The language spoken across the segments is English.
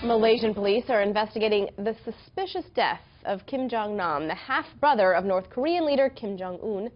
Malaysian police are investigating the suspicious death of Jong Nam, the half-brother of North Korean leader Kim Jong-un.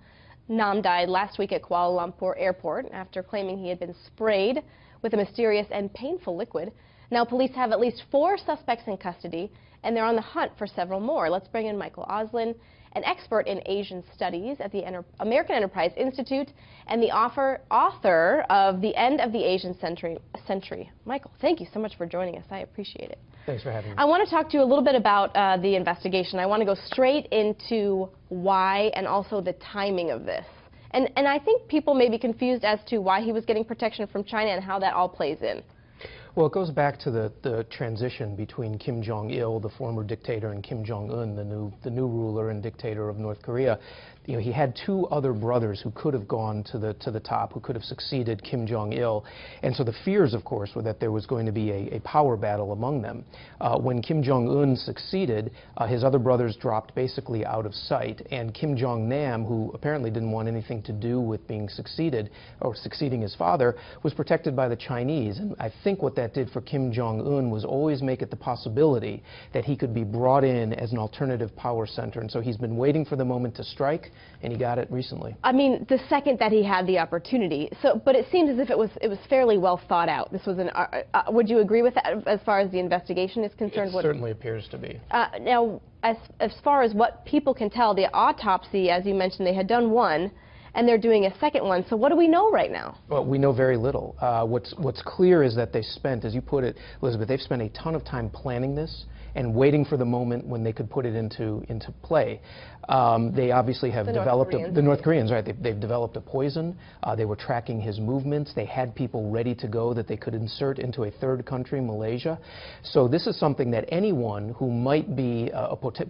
Nam died last week at Kuala Lumpur airport after claiming he had been sprayed with a mysterious and painful liquid. Now police have at least 4 suspects in custody, and they're on the hunt for several more. Let's bring in Michael Oslin, an expert in Asian studies at the American Enterprise Institute and the author of The End of the Asian Century. Michael, thank you so much for joining us. I appreciate it. Thanks for having me. I want to talk to you a little bit about the investigation. I want to go straight into why and also the timing of this. And I think people may be confused as to why he was getting protection from China and how that all plays in. Well, it goes back to the transition between Kim Jong-il, the former dictator, and Kim Jong-un, the new ruler and dictator of North Korea. You know, he had 2 other brothers who could have gone to the top, who could have succeeded Kim Jong-il. And so the fears, of course, were that there was going to be a power battle among them. When Kim Jong-un succeeded, his other brothers dropped basically out of sight. And Kim Jong Nam, who apparently didn't want anything to do with being succeeding his father, was protected by the Chinese. And I think what that did for Kim Jong-un was always make it the possibility that he could be brought in as an alternative power center. And so he's been waiting for the moment to strike, and he got it recently. I mean, the second that he had the opportunity. But it seems as if it was fairly well thought out. This was would you agree with that as far as the investigation is concerned? It certainly appears to be. Now, as far as what people can tell, the autopsy, as you mentioned, they had done one, and they're doing a second one. So what do we know right now? Well, we know very little. What's clear is that they spent, as you put it, Elizabeth, they've spent a ton of time planning this and waiting for the moment when they could put it into play. They obviously have developed the North Koreans, right? They've developed a poison. They were tracking his movements. They had people ready to go that they could insert into a third country, Malaysia. So this is something that anyone who might be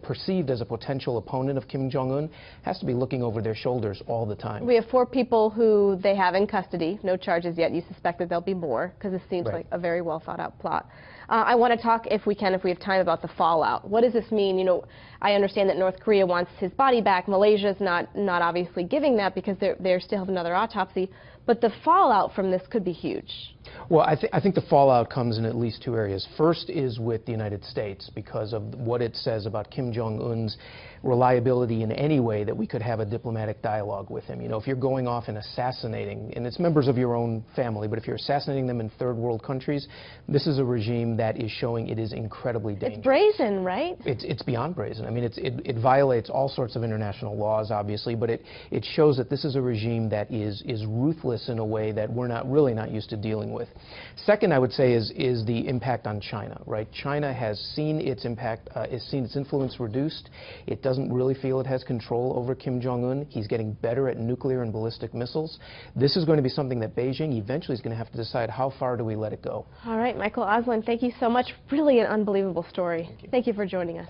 perceived as a potential opponent of Kim Jong-un has to be looking over their shoulders all the time. We have 4 people who they have in custody. No charges yet. You suspect that there'll be more because this seems like a very well thought out plot. I want to talk, if we have time, about the fallout. What does this mean? You know, I understand that North Korea wants his body back. Malaysia's not obviously giving that because they still have another autopsy. But the fallout from this could be huge. Well, I think the fallout comes in at least 2 areas. First is with the United States because of what it says about Kim Jong-un's reliability in any way that we could have a diplomatic dialogue with him. You know, if you're going off and assassinating, and it's members of your own family, but if you're assassinating them in third world countries, this is a regime that is showing it is incredibly dangerous. It's brazen, right? It's beyond brazen. I mean, it violates all sorts of international laws, obviously, but it shows that this is a regime that is ruthless in a way that we're really not used to dealing with. Second, I would say, is the impact on China, right? China has seen its impact, has seen its influence reduced. It doesn't really feel it has control over Kim Jong-un. He's getting better at nuclear and ballistic missiles. This is going to be something that Beijing eventually is going to have to decide how far do we let it go. All right, Michael Oslin, thank you so much. Really an unbelievable story. Thank you for joining us.